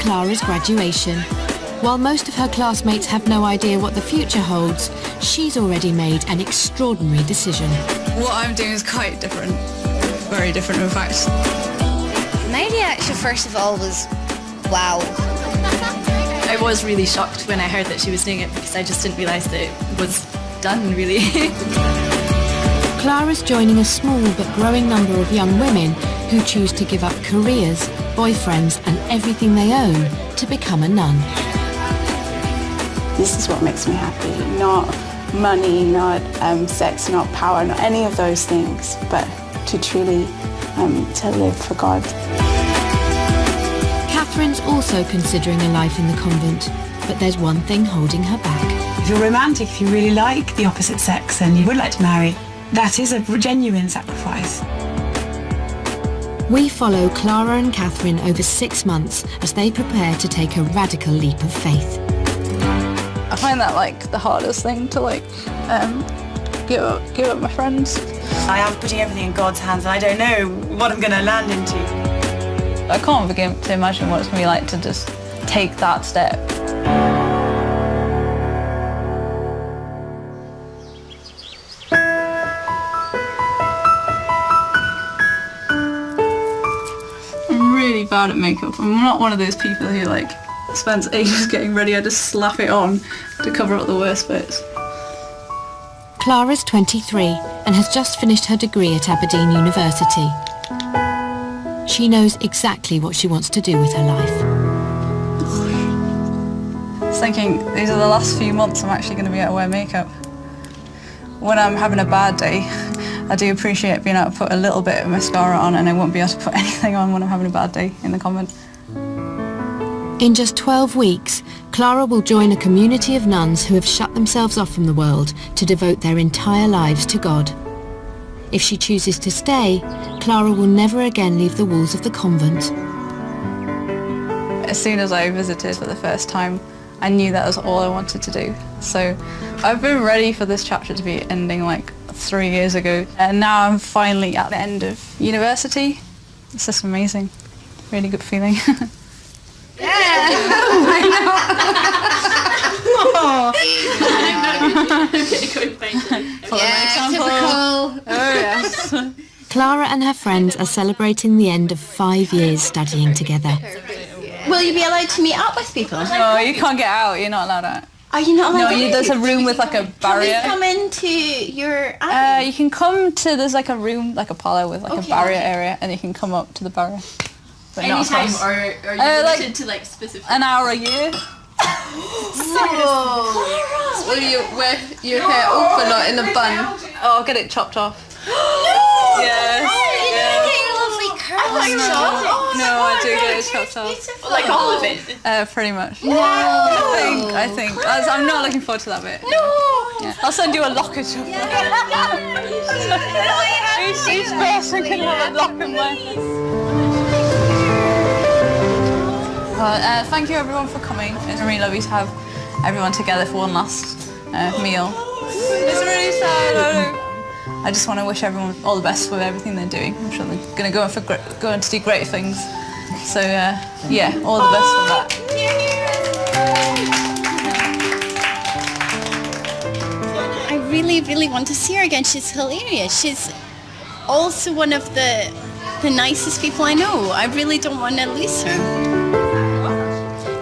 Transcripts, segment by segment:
Clara's graduation. While most of her classmates have no idea what the future holds, she's already made an extraordinary decision. What I'm doing is quite different. Very different, in fact. My reaction, first of all, was wow. I was really shocked when I heard that she was doing it because I just didn't realise that it was done, really. Clara's joining a small but growing number of young women who choose to give up careers, boyfriends and everything they own to become a nun. This is what makes me happy. Not money, not sex, not power, not any of those things, but to truly to live for God. Catherine's also considering a life in the convent, but there's one thing holding her back. If you're romantic, if you really like the opposite sex and you would like to marry, that is a genuine sacrifice. We follow Clara and Catherine over 6 months as they prepare to take a radical leap of faith. I find that like the hardest thing to give up my friends. I am putting everything in God's hands and I don't know what I'm going to land into. I can't begin to imagine what it's going to be like to just take that step. I'm really bad at makeup. I'm not one of those people who like spends ages getting ready. I just slap it on to cover up the worst bits. Clara's 23 and has just finished her degree at Aberdeen University. She knows exactly what she wants to do with her life. I was thinking, these are the last few months I'm actually going to be able to wear makeup. When I'm having a bad day, I do appreciate being able to put a little bit of mascara on, and I won't be able to put anything on when I'm having a bad day in the convent. In just 12 weeks, Clara will join a community of nuns who have shut themselves off from the world to devote their entire lives to God. If she chooses to stay, Clara will never again leave the walls of the convent. As soon as I visited for the first time, I knew that was all I wanted to do. So I've been ready for this chapter to be ending like 3 years ago. And now I'm finally at the end of university. It's just amazing. Really good feeling. Yeah! I Typical. Oh yes. Clara and her friends are celebrating the end of 5 years studying together. Will you be allowed to meet up with people? No, you can't get out. You're not allowed out. Are you not allowed No, there's a room with like a barrier. Can we come into your abbey? You can come to, there's like a room, like a parlour with like a barrier area, and you can come up to the barrier. But Anytime, or are you limited to like specific? An hour a year. Will you wear your hair open or in a bun? Oh, I'll get it chopped off. You're Yes. getting a lovely curl. No, I do get it chopped off. Like all of it? Pretty much. No. I think. I'm not looking forward to that bit. No. Yeah. I'll send you a locket of each person can have a lock in mine. Thank you everyone for coming. It's really lovely to have everyone together for one last meal. It's really sad. I just want to wish everyone all the best with everything they're doing. I'm sure they're going to go on to do great things. So yeah, all the best for that. I really, really want to see her again. She's hilarious. She's also one of the nicest people I know. I really don't want to lose her.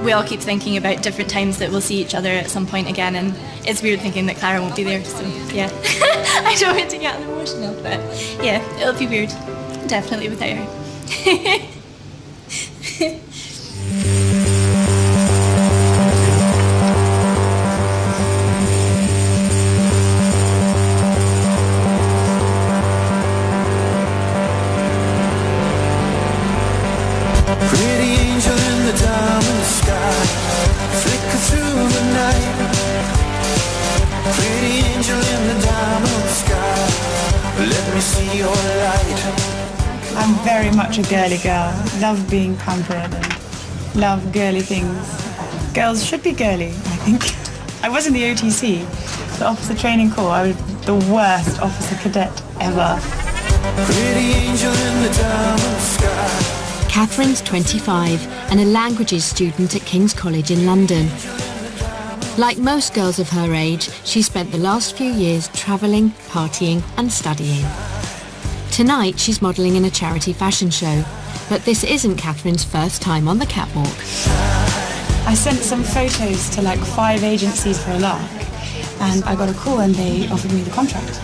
We all keep thinking about different times that we'll see each other at some point again, and it's weird thinking that Clara won't be there, so yeah. I don't want to get emotional, but yeah, it'll be weird. Definitely without her. Pretty angel in the diamond sky, flicker through the night. Pretty angel in the diamond sky, let me see your light. I'm very much a girly girl. Love being pampered and love girly things. Girls should be girly, I think. I was in the OTC, the Officer Training Corps. I was the worst officer cadet ever. Pretty angel in the diamond sky. Catherine's 25 and a languages student at King's College in London. Like most girls of her age, she spent the last few years travelling, partying and studying. Tonight she's modelling in a charity fashion show, but this isn't Catherine's first time on the catwalk. I sent some photos to like 5 agencies for a lark, and I got a call and they offered me the contract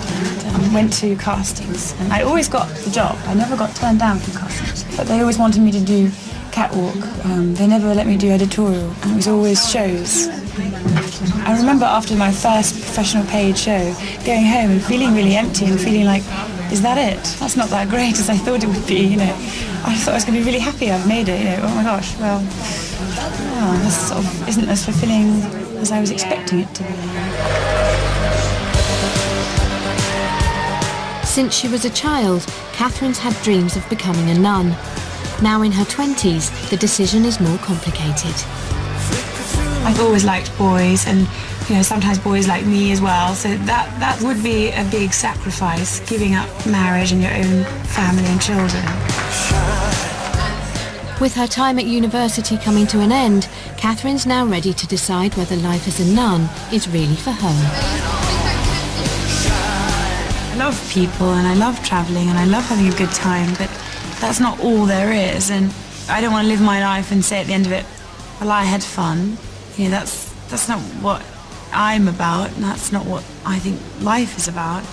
and went to castings. And I always got the job. I never got turned down from castings, but they always wanted me to do catwalk. They never let me do editorial, and it was always shows. I remember after my first professional paid show, going home and feeling really empty and feeling like, is that it? That's not that great as I thought it would be, you know. I thought I was going to be really happy I've made it, you know. Oh my gosh, well, this sort of isn't as fulfilling as I was expecting it to be. Since she was a child, Catherine's had dreams of becoming a nun. Now in her 20s, the decision is more complicated. I've always liked boys, and you know, sometimes boys like me as well, so that would be a big sacrifice, giving up marriage and your own family and children. With her time at university coming to an end, Catherine's now ready to decide whether life as a nun is really for her. I love people and I love travelling and I love having a good time, but that's not all there is, and I don't want to live my life and say at the end of it, well, I had fun. You know, that's not what I'm about, and that's not what I think life is about.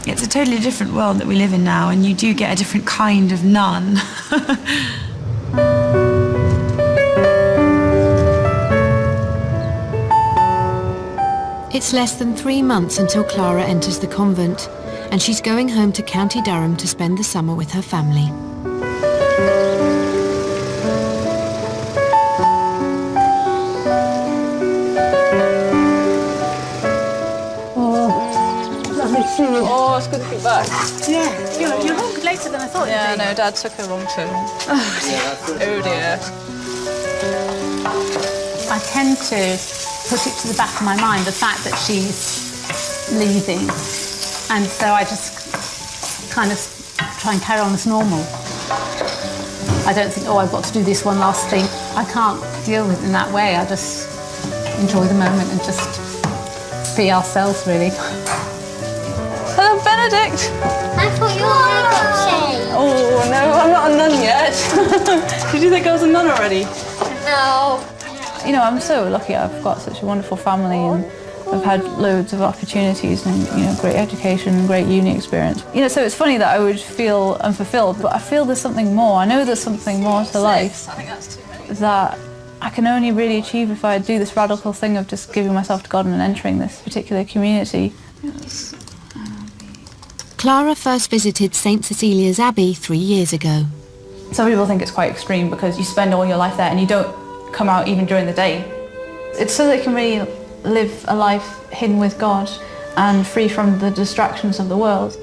It's a totally different world that we live in now, and you do get a different kind of nun. It's less than 3 months until Clara enters the convent, and she's going home to County Durham to spend the summer with her family. Oh, it's good to be back. Yeah, you're home later than I thought. Yeah, no, Dad took her wrong turn. Oh dear. I tend to put it to the back of my mind, the fact that she's leaving. And so I just kind of try and carry on as normal. I don't think, oh, I've got to do this one last thing. I can't deal with it in that way. I just enjoy the moment and just be ourselves, really. Hello, Benedict. I thought you were a Oh, no, I'm not a nun yet. Did you think I was a nun already? No. You know, I'm so lucky I've got such a wonderful family, and I've had loads of opportunities and, you know, great education and great uni experience. You know, so it's funny that I would feel unfulfilled, but I feel there's something more. I know there's something more to life that I can only really achieve if I do this radical thing of just giving myself to God and entering this particular community. Clara first visited St. Cecilia's Abbey 3 years ago. Some people think it's quite extreme because you spend all your life there and you don't come out even during the day. It's so that you can really live a life hidden with God and free from the distractions of the world.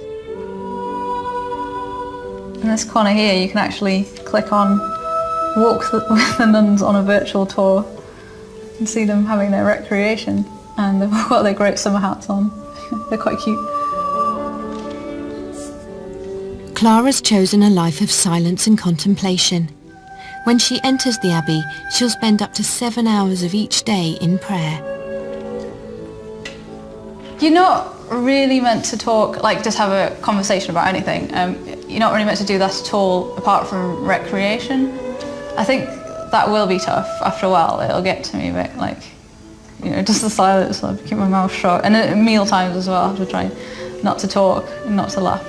In this corner here you can actually click on walk with the nuns on a virtual tour and see them having their recreation, and they've all got their great summer hats on. They're quite cute. Clara's chosen a life of silence and contemplation. When she enters the Abbey, she'll spend up to 7 hours of each day in prayer. You're not really meant to talk, like just have a conversation about anything. You're not really meant to do that at all apart from recreation. I think that will be tough after a while. It'll get to me a bit, like, you know, just the silence, I'll keep my mouth shut. And at meal times as well, I have to try not to talk and not to laugh.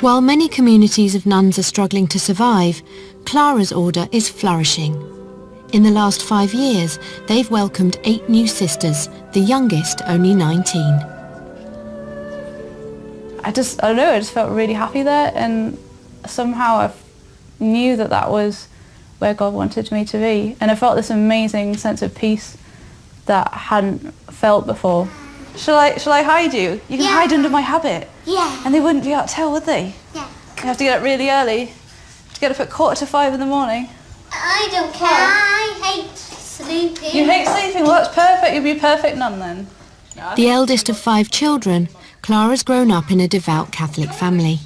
While many communities of nuns are struggling to survive, Clara's order is flourishing. In the last 5 years, they've welcomed 8 new sisters, the youngest only 19. I don't know, I just felt really happy there, and somehow I knew that that was where God wanted me to be. And I felt this amazing sense of peace that I hadn't felt before. Shall I hide you? You can hide under my habit. Yeah. And they wouldn't be able to tell, would they? Yeah. You have to get up really early. To get up at 4:45 in the morning. I don't care. I hate sleeping. You hate sleeping? Well, that's perfect. You'll be a perfect nun then. The eldest of 5 children, Clara's grown up in a devout Catholic family.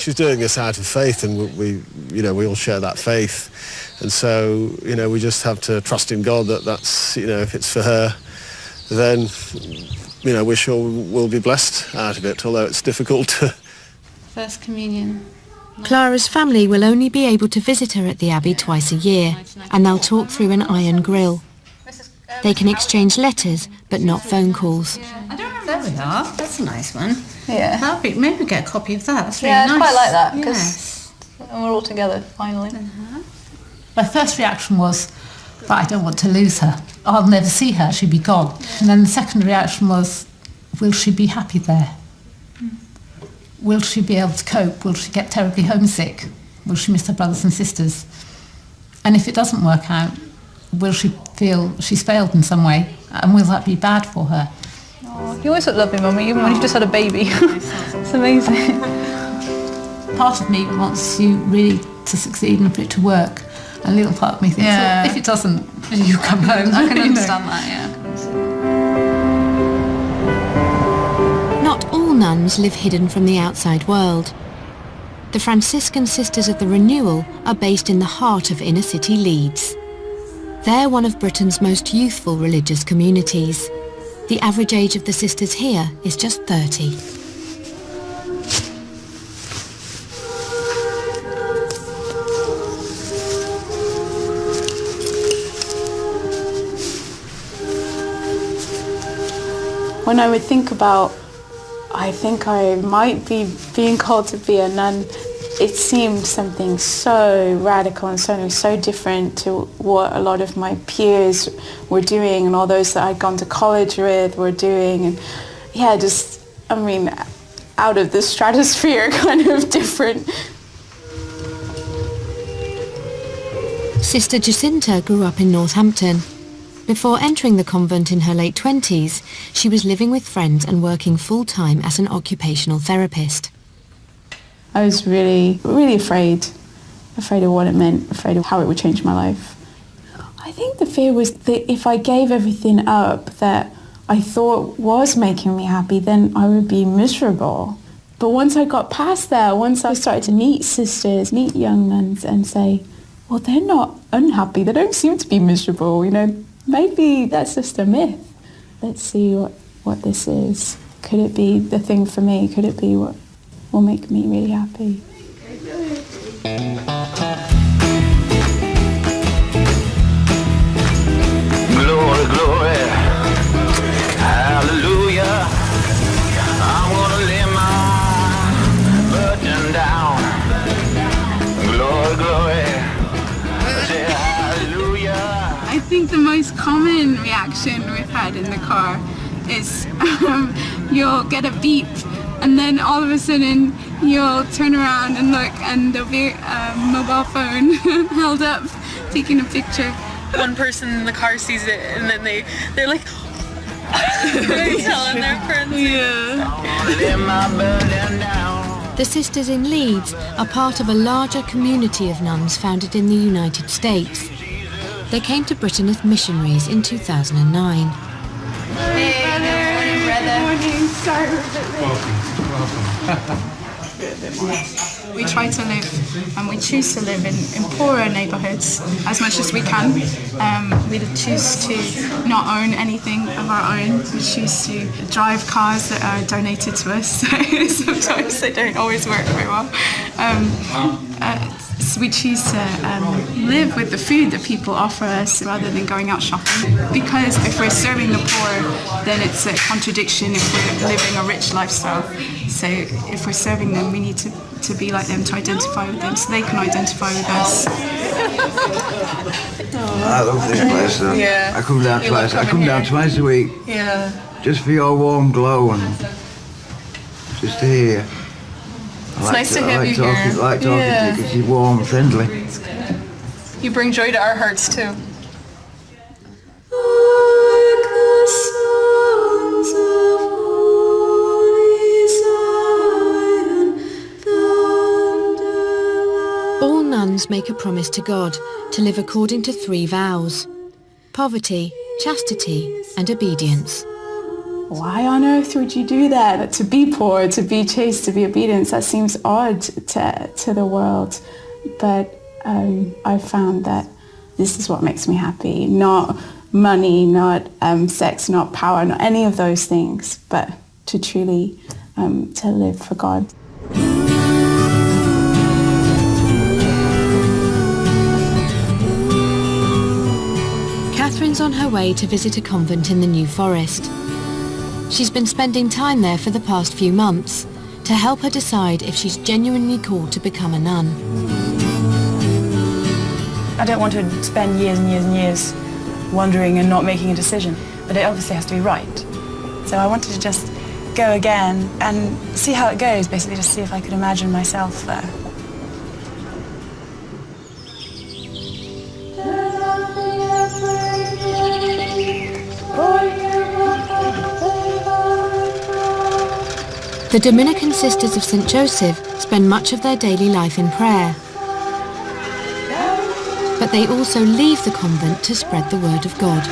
she's doing this out of faith, and we all share that faith. And so, we just have to trust in God that's, if it's for her, then, we're sure we'll be blessed out of it, although it's difficult to... First Communion. Clara's family will only be able to visit her at the Abbey twice a year, and they'll talk through an iron grill. They can exchange letters, but not phone calls. There we are. That's a nice one. Yeah. Maybe get a copy of that. That's really Yeah, nice. I quite like that, because we're all together, finally. My first reaction was, but I don't want to lose her. I'll never see her, she'll be gone. And then the second reaction was, will she be happy there? Will she be able to cope? Will she get terribly homesick? Will she miss her brothers and sisters? And if it doesn't work out, will she feel she's failed in some way? And will that be bad for her? Oh, you always look lovely, Mummy, even when you've just had a baby. It's amazing. Part of me wants you really to succeed and for it to work. And a little part of me thinks, well, if it doesn't, you come home. I can understand that, yeah. Not all nuns live hidden from the outside world. The Franciscan Sisters of the Renewal are based in the heart of inner city Leeds. They're one of Britain's most youthful religious communities. The average age of the sisters here is just 30. When I would think about, I think I might be being called to be a nun, it seemed something so radical and something so different to what a lot of my peers were doing and all those that I'd gone to college with were doing. And yeah, out of the stratosphere, kind of different. Sister Jacinta grew up in Northampton. Before entering the convent in her late 20s, she was living with friends and working full-time as an occupational therapist. I was really, really afraid of what it meant, afraid of how it would change my life. I think the fear was that if I gave everything up that I thought was making me happy, then I would be miserable. But once I got past that, once I started to meet sisters, meet young nuns and say, well, they're not unhappy, they don't seem to be miserable, maybe that's just a myth. Let's see what this is. Could it be the thing for me? Could it be what will make me really happy? Glory, glory, hallelujah. I'm gonna lay my burden down. Glory, glory, say hallelujah. I think the most common reaction we've had in the car is you'll get a beep and then all of a sudden you'll turn around and look and there'll be a mobile phone held up taking a picture. One person in the car sees it and then they're like they're telling their friends. The sisters in Leeds are part of a larger community of nuns founded in the United States. They came to Britain as missionaries in 2009. Hey, good morning. Sorry, we're a bit late. We try to live and we choose to live in poorer neighbourhoods as much as we can. We choose to not own anything of our own. We choose to drive cars that are donated to us. Sometimes they don't always work very well. So we choose to live with the food that people offer us rather than going out shopping. Because if we're serving the poor, then it's a contradiction if we're living a rich lifestyle. So if we're serving them, we need to be like them, to identify with them, so they can identify with us. I love this place though. Yeah. I come down twice. I come down twice a week. Yeah. Just for your warm glow and just to hear. It's nice to have you here. I like talking to you because you're warm and friendly. You bring joy to our hearts too. All nuns make a promise to God to live according to 3 vows: poverty, chastity and obedience. why on earth would you do that? To be poor, to be chaste, to be obedient, that seems odd to the world. But I found that this is what makes me happy. Not money, not sex, not power, not any of those things, but to truly to live for God. Catherine's on her way to visit a convent in the New Forest. She's been spending time there for the past few months to help her decide if she's genuinely called to become a nun. I don't want to spend years and years and years wondering and not making a decision, but it obviously has to be right. So I wanted to just go again and see how it goes, basically just see if I could imagine myself there. The Dominican Sisters of St. Joseph spend much of their daily life in prayer. But they also leave the convent to spread the word of God.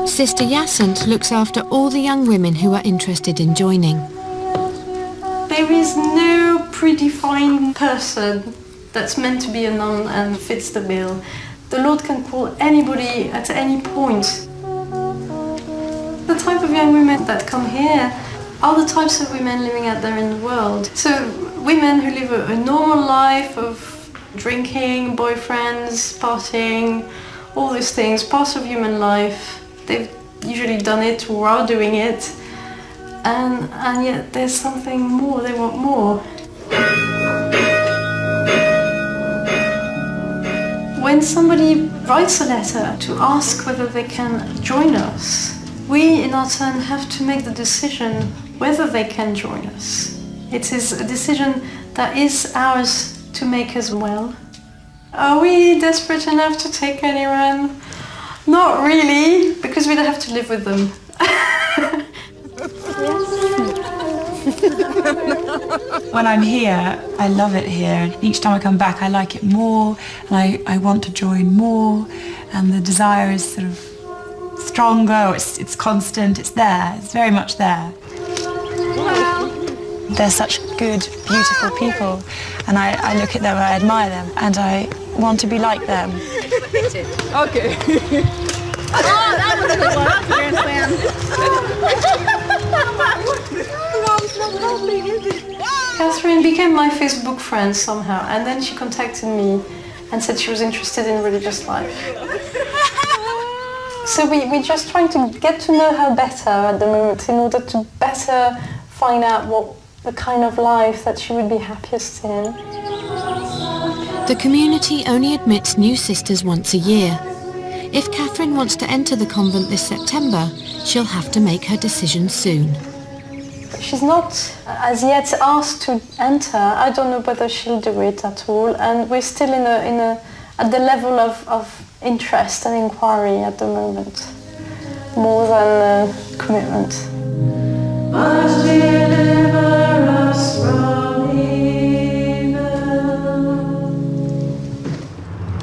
Sister Yacint looks after all the young women who are interested in joining. There is no predefined person that's meant to be a nun and fits the bill. The Lord can call anybody at any point. The type of young women that come here are the types of women living out there in the world. So women who live a normal life of drinking, boyfriends, partying, all these things, parts of human life. They've usually done it or are doing it. And yet there's something more, they want more. When somebody writes a letter to ask whether they can join us, we in our turn have to make the decision whether they can join us. It is a decision that is ours to make as well. Are we desperate enough to take anyone? Not really, because we don't have to live with them. When I'm here, I love it here. Each time I come back, I like it more, and I want to join more, and the desire is sort of stronger, it's constant, it's there, it's very much there. They're such good, beautiful people, and I look at them, I admire them, and I want to be like them. Okay. Oh, that was a good one. That's a grand slam. Catherine became my Facebook friend somehow, and then she contacted me and said she was interested in religious life. So we're just trying to get to know her better at the moment in order to better find out what the kind of life that she would be happiest in. The community only admits new sisters once a year. If Catherine wants to enter the convent this September, she'll have to make her decision soon. She's not as yet asked to enter. I don't know whether she'll do it at all, and we're still at the level of interest and inquiry at the moment, more than commitment. Must deliver us from evil.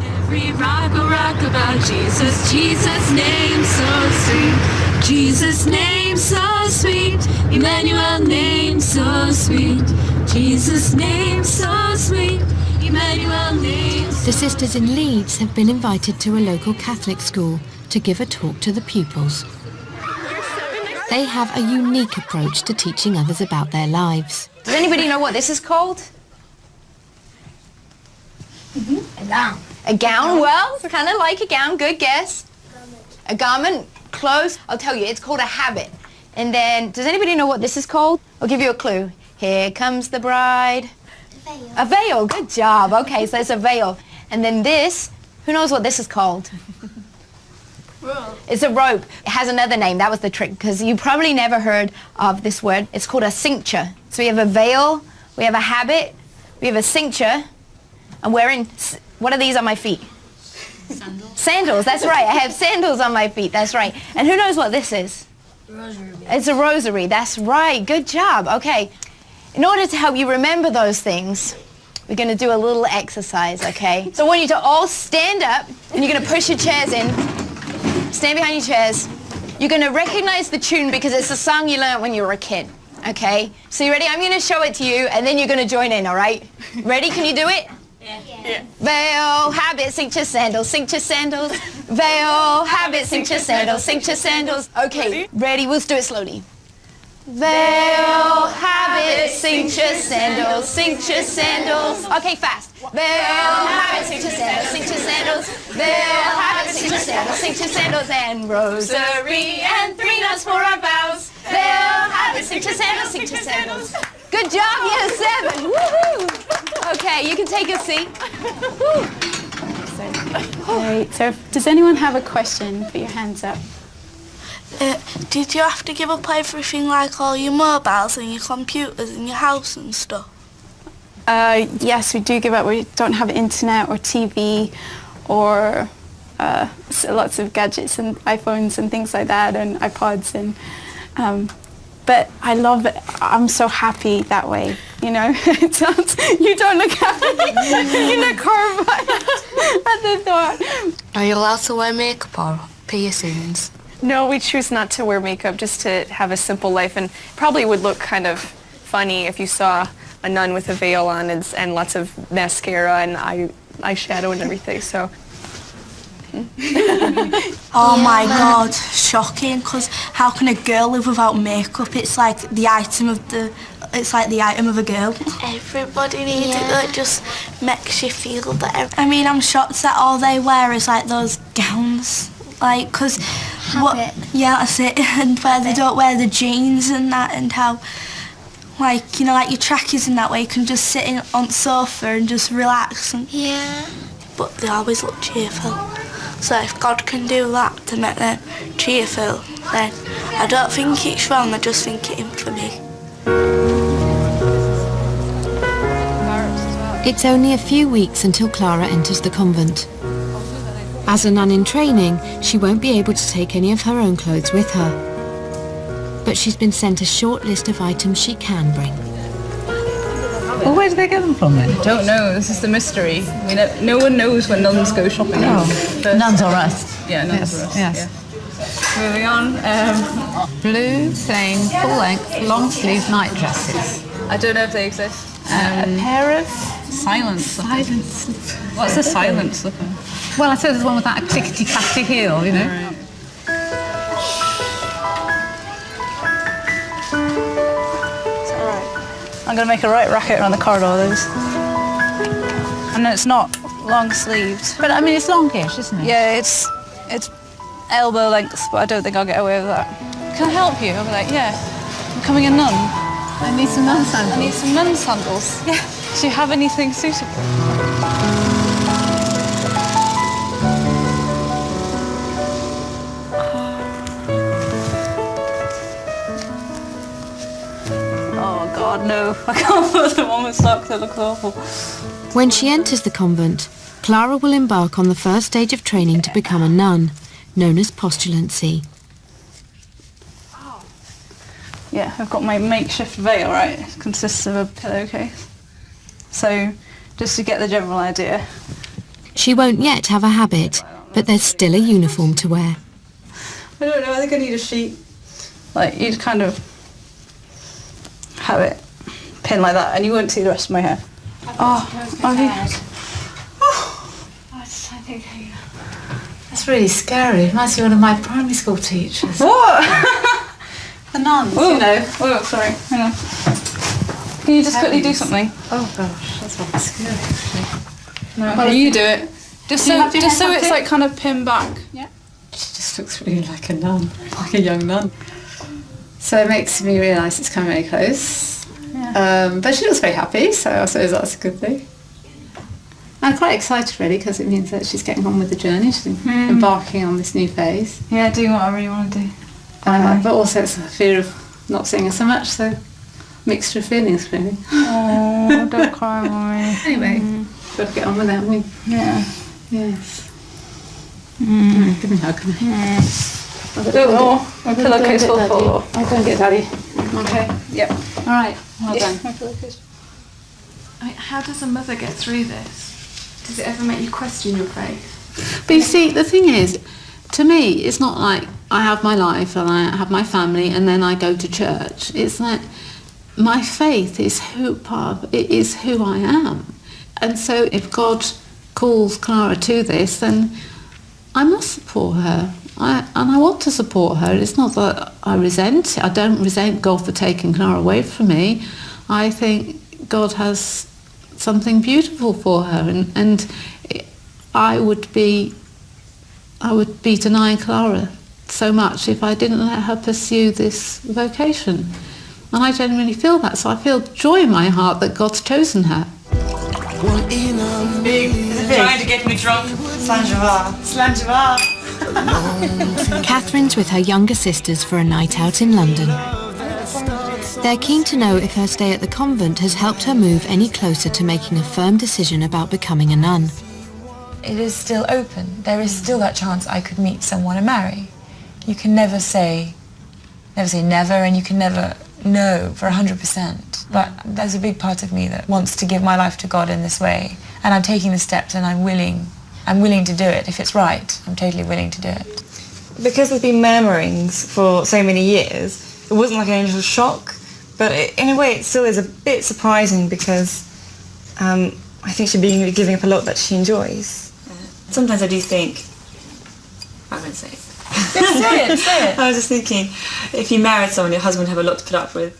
Every rock about Jesus, Jesus' name so sweet, Jesus' name so sweet, Emmanuel name so sweet, Jesus' name so sweet, Emmanuel name. The sisters in Leeds have been invited to a local Catholic school to give a talk to the pupils. They have a unique approach to teaching others about their lives. Does anybody know what this is called? A gown. A gown? Well, kind of like a gown. Good guess. A garment. Close. I'll tell you, it's called a habit. And then, does anybody know what this is called? I'll give you a clue. Here comes the bride. A veil. A veil. Good job. Okay, so it's a veil. And then this, who knows what this is called? It's a rope. It has another name. That was the trick, because you probably never heard of this word. It's called a cincture. So we have a veil, we have a habit, we have a cincture, and wearing, what are these on my feet? Sandals. Sandals, that's right. I have sandals on my feet, that's right. And who knows what this is? Rosary. It's a rosary, that's right. Good job. Okay. In order to help you remember those things, we're going to do a little exercise, okay? So I want you to all stand up, and you're going to push your chairs in. Stand behind your chairs. You're going to recognize the tune because it's a song you learned when you were a kid, okay? So you ready? I'm going to show it to you, and then you're going to join in, all right? Ready? Can you do it? Yeah. Veil, habit, sink your sandals, sink your sandals. Veil, habit, sink your sandals, sink your sandals. Okay, ready? We'll do it slowly. Veil, habit, sink your sandals, sink your sandals. Okay, fast. Veil, habit, sink your sandals, sink your sandals. Veil, habit, sink your sandals, sink your sandals. And rosary and 3 nuns for our vows. Veil, habit, sink your sandals, sink your sandals. Good job, year 7. Woohoo! Okay, you can take a seat. Great. So does anyone have a question? Put your hands up. Did you have to give up everything, like all your mobiles and your computers and your house and stuff? Yes, we do give up. We don't have internet or TV or lots of gadgets and iPhones and things like that and iPods and but I love it. I'm so happy that way, you know. It sounds, you don't look happy. You look horrified at the thought. Are you allowed to wear makeup or piercings? No, we choose not to wear makeup, just to have a simple life, and probably would look kind of funny if you saw a nun with a veil on and lots of mascara and eyeshadow and everything, so. Oh my God, shocking, because how can a girl live without makeup? It's like the item of a girl. Everybody needs it, that just makes you feel better. I mean, I'm shocked that all they wear is like those gowns, like, because yeah, that's it, and where they don't wear the jeans and that, and how, like, you know, like your trackies and that, way you can just sit on the sofa and just relax. And, yeah. But they always look cheerful. So if God can do that to make them cheerful, then I don't think it's wrong, I just think it's in for me. It's only a few weeks until Clara enters the convent. As a nun in training, she won't be able to take any of her own clothes with her. But she's been sent a short list of items she can bring. Well, where do they get them from then? Don't know. This is the mystery. I mean, no one knows when nuns go shopping. Oh, nuns or us. Yeah, nuns or us. Yes. Yeah. Moving on. Blue, plain, full-length, long-sleeve night dresses. I don't know if they exist. A pair of silent slippers. What's a silent slipper? Well, I suppose there's one with that clickety-clackety heel, you know. Right. I'm going to make a right racket around the corridor of those. And it's not long-sleeved. But, I mean, it's longish, isn't it? Yeah, it's elbow length, but I don't think I'll get away with that. Can I help you? I'll be like, yeah, I'm becoming a nun. I need some nun sandals. I need some nun sandals. Yeah. Do you have anything suitable? God, no. I can't put them on with socks, it looks awful. When she enters the convent, Clara will embark on the first stage of training to become a nun, known as postulancy. Yeah, I've got my makeshift veil, right? It consists of a pillowcase. So, just to get the general idea. She won't yet have a habit, but there's still a uniform to wear. I don't know, I think I need a sheet. Like, you'd kind of have it pinned like that, and you wouldn't see the rest of my hair. That's really scary. Reminds me of one of my primary school teachers. What? The nuns, you know. Oh, sorry. Hang on. Can you just quickly do something? Oh gosh, that's really scary. No, well, you do it. Just so it's like kind of pinned back. Yeah. She just looks really like a nun, like a young nun. So it makes me realise it's coming really close. Yeah. But she looks very happy, so I suppose that's a good thing. I'm quite excited really, because it means that she's getting on with the journey. She's embarking on this new phase. Yeah, doing what I really want to do. But also it's a fear of not seeing her so much, so mixture of feelings really. Oh, don't cry, Mommy. Anyway, got to get on with it, haven't we? Yeah. Yes. Right, give me a hug. My pillowcase will fall. I'll go and get Daddy. Okay. Yep. All right. Well done. My pillowcase. I mean, how does a mother get through this? Does it ever make you question your faith? But you see, the thing is, to me, it's not like I have my life and I have my family and then I go to church. It's like my faith is who I am. And so if God calls Clara to this, then I must support her. And I want to support her. It's not that I resent it. I don't resent God for taking Clara away from me. I think God has something beautiful for her, and I would be denying Clara so much if I didn't let her pursue this vocation. And I genuinely feel that, so I feel joy in my heart that God's chosen her. Trying to get me drunk. Slanjava. Catherine's with her younger sisters for a night out in London. They're keen to know if her stay at the convent has helped her move any closer to making a firm decision about becoming a nun. It is still open. There is still that chance I could meet someone and marry. You can never say never, and you can never know for 100%. But there's a big part of me that wants to give my life to God in this way. And I'm taking the steps, and I'm willing to do it. If it's right, I'm totally willing to do it. Because there's been murmurings for so many years, it wasn't like an initial shock, but in a way it still is a bit surprising because I think she'd be giving up a lot that she enjoys. Sometimes I do think, I won't say it. Say it. I was just thinking, if you married someone, your husband would have a lot to put up with.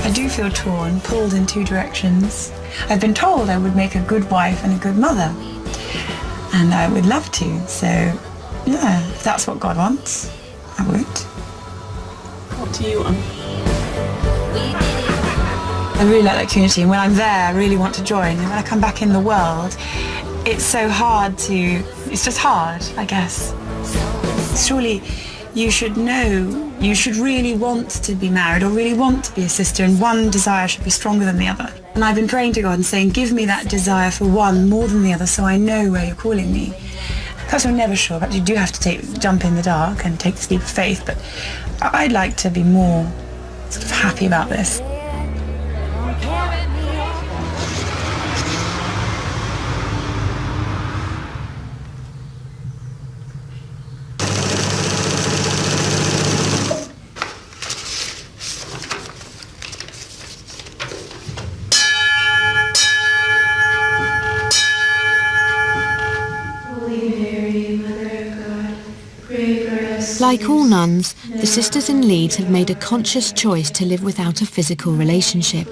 I do feel torn, pulled in two directions. I've been told I would make a good wife and a good mother, and I would love to, so yeah, if that's what God wants, I would. What do you want? I really like that community, and when I'm there I really want to join, and when I come back in the world it's so hard it's just hard, I guess. Surely you should know, you should really want to be married or really want to be a sister, and one desire should be stronger than the other. And I've been praying to God and saying, give me that desire for one more than the other so I know where you're calling me. Because I'm never sure, but you do have to jump in the dark and take this leap of faith, but I'd like to be more sort of happy about this. Like all nuns, the sisters in Leeds have made a conscious choice to live without a physical relationship.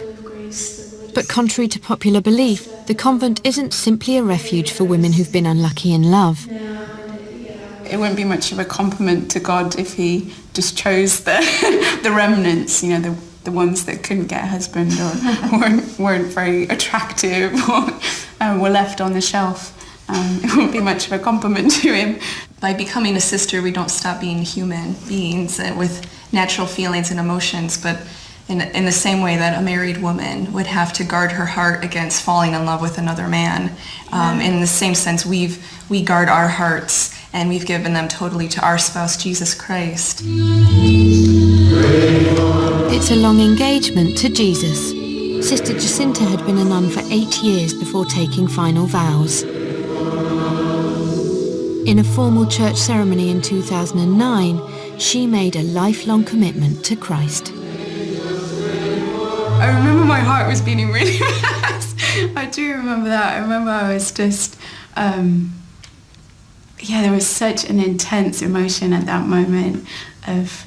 But contrary to popular belief, the convent isn't simply a refuge for women who've been unlucky in love. It wouldn't be much of a compliment to God if he just chose the remnants, you know, the ones that couldn't get a husband or weren't very attractive or were left on the shelf. It wouldn't be much of a compliment to him. By becoming a sister, we don't stop being human beings with natural feelings and emotions, but in the same way that a married woman would have to guard her heart against falling in love with another man, in the same sense we guard our hearts and we've given them totally to our spouse, Jesus Christ. It's a long engagement to Jesus. Sister Jacinta had been a nun for 8 years before taking final vows. In a formal church ceremony in 2009, she made a lifelong commitment to Christ. I remember my heart was beating really fast. I do remember that. I remember I was just, there was such an intense emotion at that moment of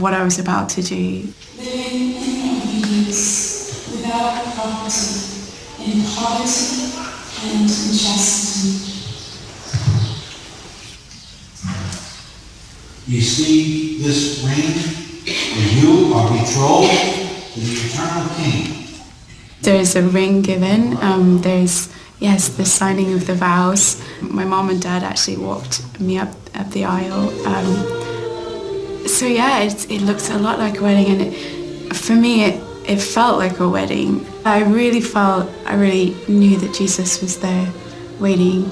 what I was about to do. Living in obedience, without property, in poverty and in chastity. You see this ring, and you are betrothed to the eternal King. There is a ring given. There's the signing of the vows. My mom and dad actually walked me up the aisle. It looks a lot like a wedding, and for me, It felt like a wedding. I really knew that Jesus was there waiting.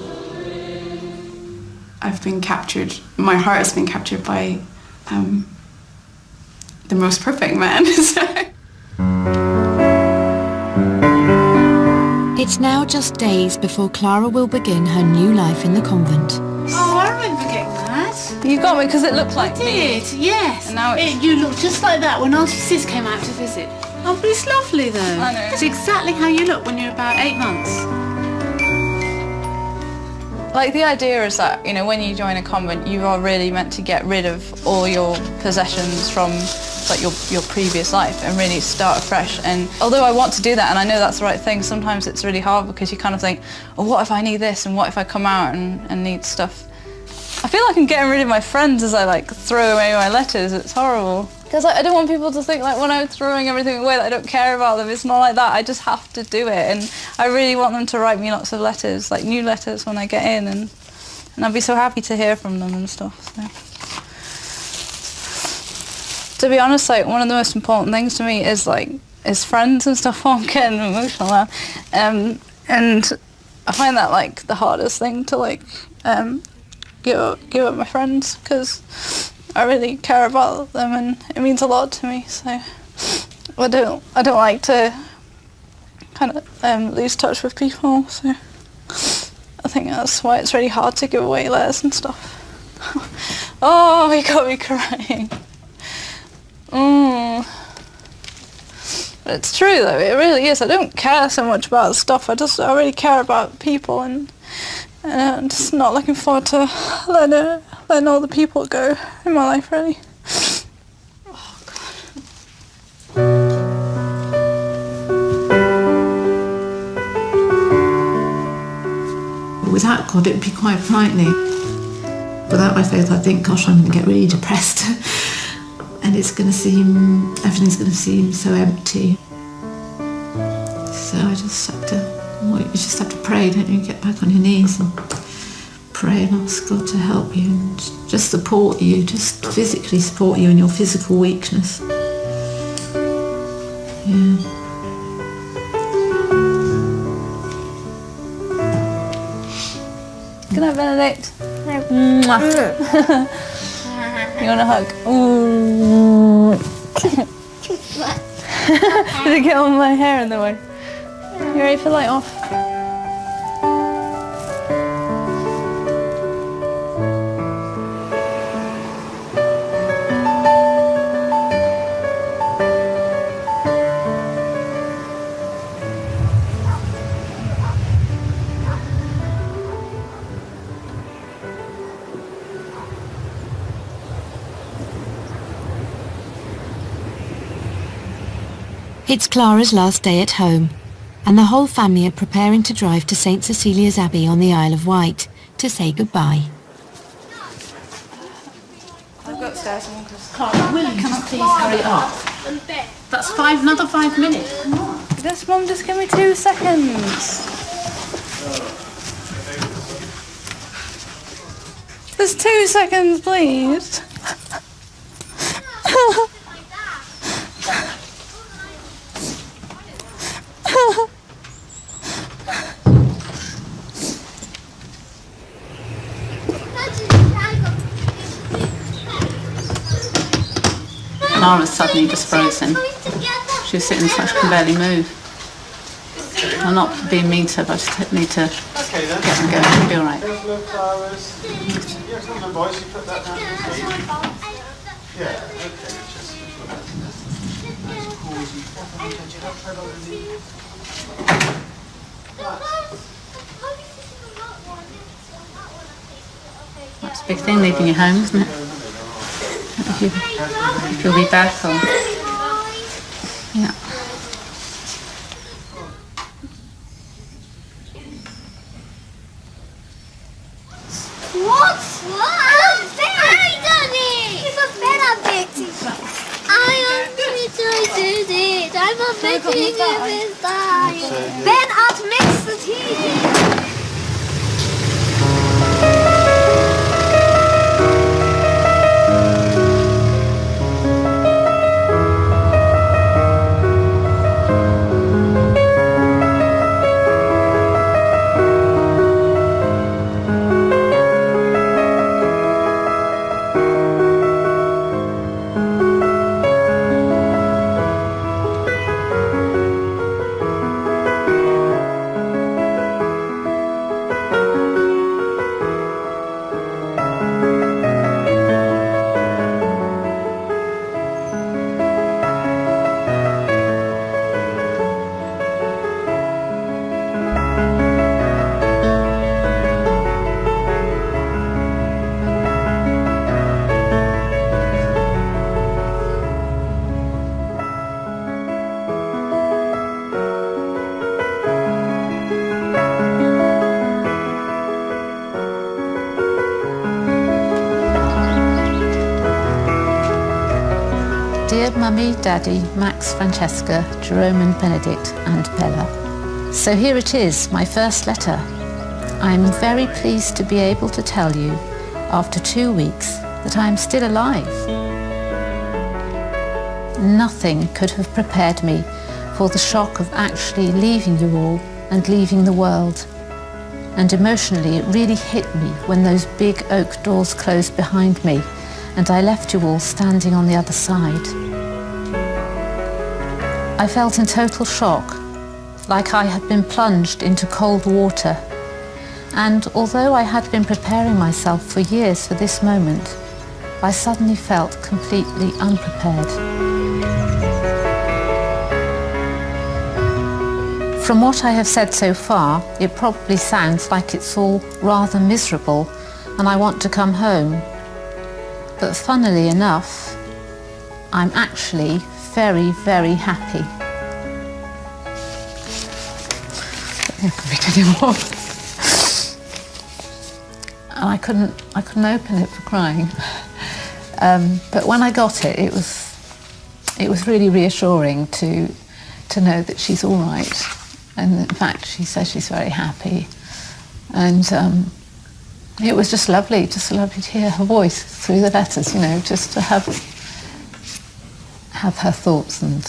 I've been captured, my heart has been captured by the most perfect man. It's now just days before Clara will begin her new life in the convent. Oh, I remember getting that. You got me because it looked like me. Yes. And now you look just like that when Auntie Sis came out to visit. Oh, but it's lovely though. I know. It's exactly how you look when you're about 8 months. Like, the idea is that, you know, when you join a convent, you are really meant to get rid of all your possessions from, like, your previous life and really start afresh. And although I want to do that and I know that's the right thing, sometimes it's really hard because you kind of think, oh, what if I need this, and what if I come out and need stuff? I feel like I'm getting rid of my friends as I, like, throw away my letters. It's horrible. Because I don't want people to think, like, when I'm throwing everything away that I don't care about them. It's not like that. I just have to do it. And I really want them to write me lots of letters, like new letters when I get in. And I'd be so happy to hear from them and stuff. So. To be honest, like, one of the most important things to me is, like, is friends and stuff. Oh, I'm getting emotional now. And I find that, like, the hardest thing to, like, give up my friends, because I really care about them and it means a lot to me. So I don't like to kind of lose touch with people. So I think that's why it's really hard to give away letters and stuff. Oh, you got me crying. But it's true though. It really is. I don't care so much about stuff. I really care about people, and I'm just not looking forward to letting all the people go in my life, really. Oh, God. Without God, it would be quite frightening. Without my faith, I think, gosh, I'm going to get really depressed. And everything's going to seem so empty. So I just have to pray, don't you? Get back on your knees and pray and ask God to help you and just support you, just physically support you in your physical weakness. Yeah. Good night, Benedict. You want a hug? Ooh. Did it get all my hair in the way? You ready for light off? It's Clara's last day at home, and the whole family are preparing to drive to St. Cecilia's Abbey on the Isle of Wight to say goodbye. I'll go upstairs and Clara, will you just please hurry up? That's another 5 minutes. Yes, Mum, just give me 2 seconds. Just 2 seconds, please. Lara's suddenly just frozen. She was sitting so she can barely move. I'm not being mean to her, but I just need to get and go. She'll be all right. That's a big thing, leaving your home, isn't it? If you'll be back or... Yeah. What? I done it! It's a better bit. I am going to do this. I'm a making it this time. Then I'll mix the tea. Dear Mummy, Daddy, Max, Francesca, Jerome and Benedict and Bella. So here it is, my first letter. I'm very pleased to be able to tell you, after 2 weeks, that I am still alive. Nothing could have prepared me for the shock of actually leaving you all and leaving the world. And emotionally, it really hit me when those big oak doors closed behind me and I left you all standing on the other side. I felt in total shock, like I had been plunged into cold water. And although I had been preparing myself for years for this moment, I suddenly felt completely unprepared. From what I have said so far, it probably sounds like it's all rather miserable and I want to come home. But funnily enough, I'm actually very, very happy. I don't read anymore. And I couldn't open it for crying. But when I got it, it was really reassuring to know that she's all right. And in fact, she says she's very happy. And it was just lovely to hear her voice through the letters, you know, just to have her thoughts and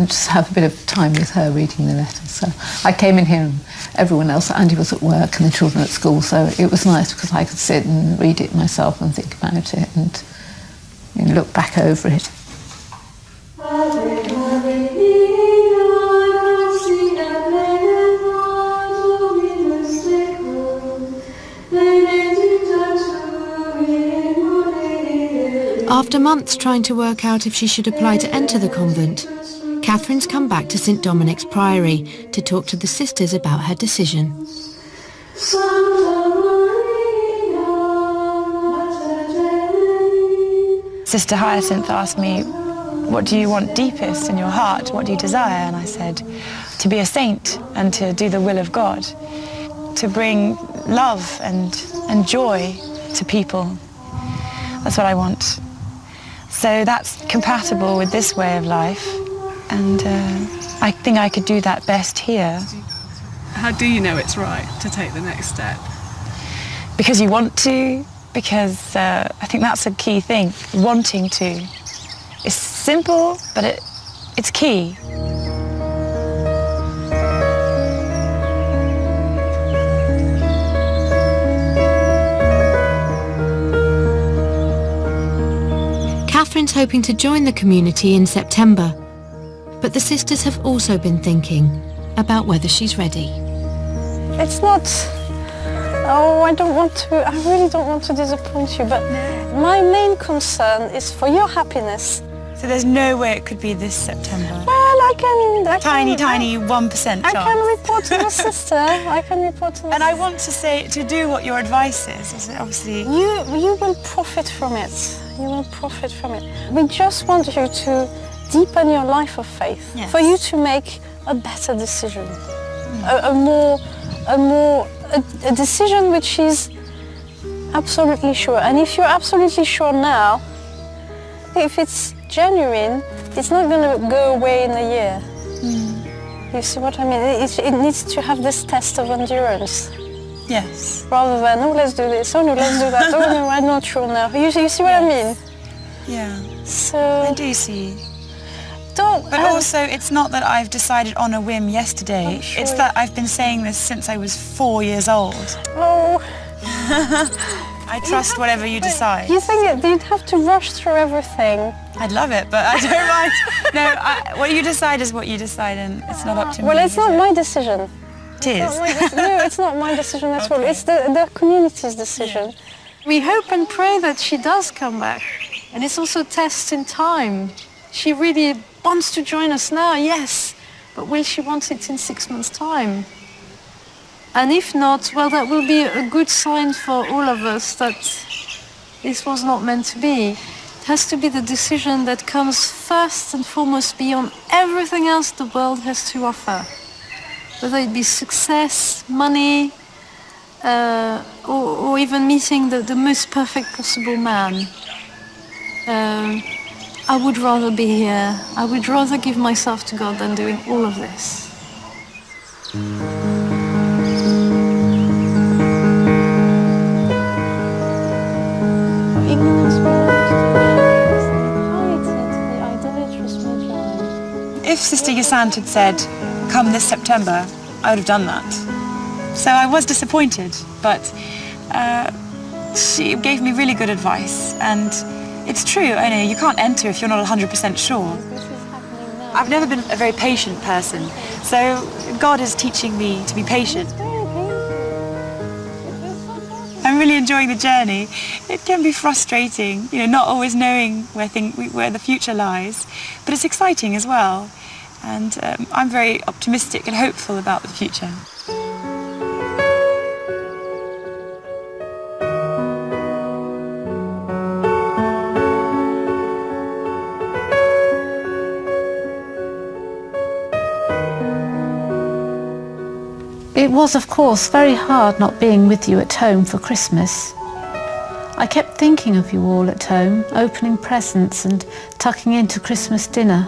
just have a bit of time with her reading the letters. So I came in here and everyone else, Andy was at work and the children at school, so it was nice because I could sit and read it myself and think about it and, you know, look back over it. After months trying to work out if she should apply to enter the convent, Catherine's come back to St Dominic's Priory to talk to the sisters about her decision. Sister Hyacinth asked me, what do you want deepest in your heart? What do you desire? And I said, to be a saint and to do the will of God, to bring love and joy to people. That's what I want. So that's compatible with this way of life, and I think I could do that best here. How do you know it's right to take the next step? Because you want to, because I think that's a key thing, wanting to. It's simple, but it's key. Catherine's hoping to join the community in September, but the sisters have also been thinking about whether she's ready. It's not, I really don't want to disappoint you, but my main concern is for your happiness. So there's no way it could be this September? Well, I can tiny 1% chance. I can report to the sister. And I want to do what your advice is obviously. You will profit from it. You will profit from it. We just want you to deepen your life of faith, yes, for you to make a better decision, a decision which is absolutely sure. And if you're absolutely sure now, if it's genuine, it's not going to go away in a year. You see what I mean? It needs to have this test of endurance. Yes. Rather than, oh, let's do this, oh no, let's do that, oh no, I'm not sure now. You see what I mean? Yeah. So I do see. But also, it's not that I've decided on a whim yesterday. Sure. It's that I've been saying this since I was 4 years old. Oh. I trust whatever you decide. You think you'd have to rush through everything? I'd love it, but I don't mind. No, what you decide is what you decide, and it's not up to me. Well, it's not my decision. It is. No, it's not my decision at all. It's the community's decision. Yeah. We hope and pray that she does come back. And it's also a test in time. She really wants to join us now, yes. But will she want it in 6 months' time? And if not, well, that will be a good sign for all of us that this was not meant to be. It has to be the decision that comes first and foremost beyond everything else the world has to offer. Whether it be success, money, or even meeting the most perfect possible man. I would rather be here. I would rather give myself to God than doing all of this. If Sister Yasant had said, come this September, I would have done that. So I was disappointed, but she gave me really good advice. And it's true, I know, you can't enter if you're not 100% sure. I've never been a very patient person, so God is teaching me to be patient. I'm really enjoying the journey. It can be frustrating, you know, not always knowing where the future lies, but it's exciting as well. And I'm very optimistic and hopeful about the future. It was, of course, very hard not being with you at home for Christmas. I kept thinking of you all at home, opening presents and tucking into Christmas dinner.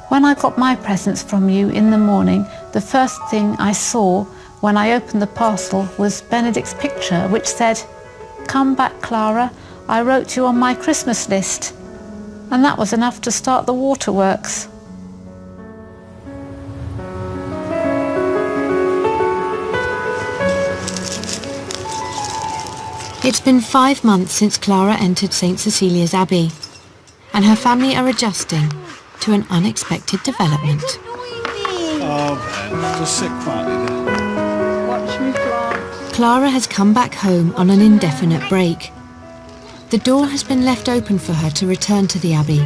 When I got my presents from you in the morning, the first thing I saw when I opened the parcel was Benedict's picture, which said, "Come back, Clara, I wrote you on my Christmas list." And that was enough to start the waterworks. It's been 5 months since Clara entered St. Cecilia's Abbey, and her family are adjusting to an unexpected development. Oh, Ben, just sit quietly there. Watch me fly. Clara has come back home on an indefinite break. The door has been left open for her to return to the Abbey,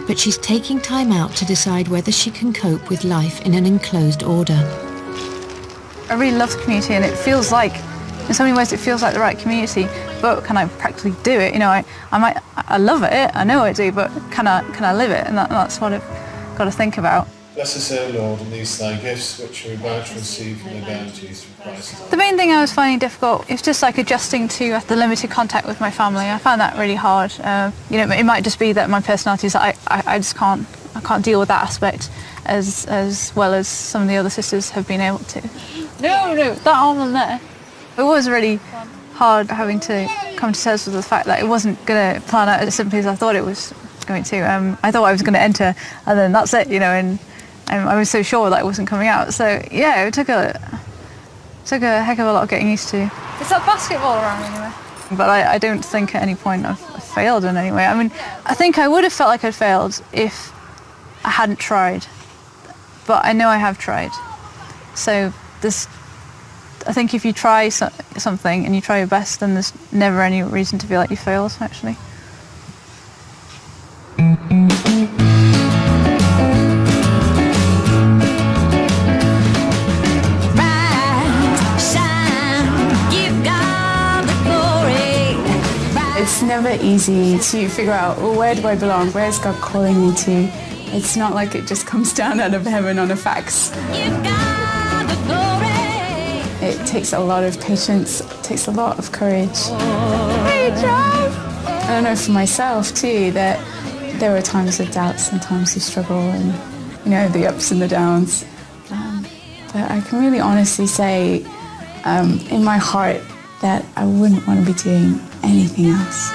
but she's taking time out to decide whether she can cope with life in an enclosed order. I really love the community, and it feels like, in so many ways, it feels like the right community. But can I practically do it? You know, I love it. I know I do, but can I live it? And that's what I've got to think about. Bless us, O Lord, and these thy gifts, which we are about to receive from the bounties through Christ. The main thing I was finding difficult is just like adjusting to the limited contact with my family. I found that really hard. You know, it might just be that my personality is that I just can't deal with that aspect as well as some of the other sisters have been able to. No, that arm there. It was really hard having to come to terms with the fact that it wasn't going to plan out as simply as I thought it was going to. I thought I was going to enter and then that's it, you know, and I was so sure that it wasn't coming out. So yeah, it took a heck of a lot of getting used to. Is that basketball around anyway? But I don't think at any point I've failed in any way. I mean, I think I would have felt like I'd failed if I hadn't tried. But I know I have tried. So I think if you try something and you try your best, then there's never any reason to feel like you failed, actually. It's never easy to figure out, well, where do I belong? Where is God calling me to? It's not like it just comes down out of heaven on a fax. It takes a lot of patience, it takes a lot of courage. I know for myself too that there were times of doubts and times of struggle and, you know, the ups and the downs. But I can really honestly say in my heart that I wouldn't want to be doing anything else.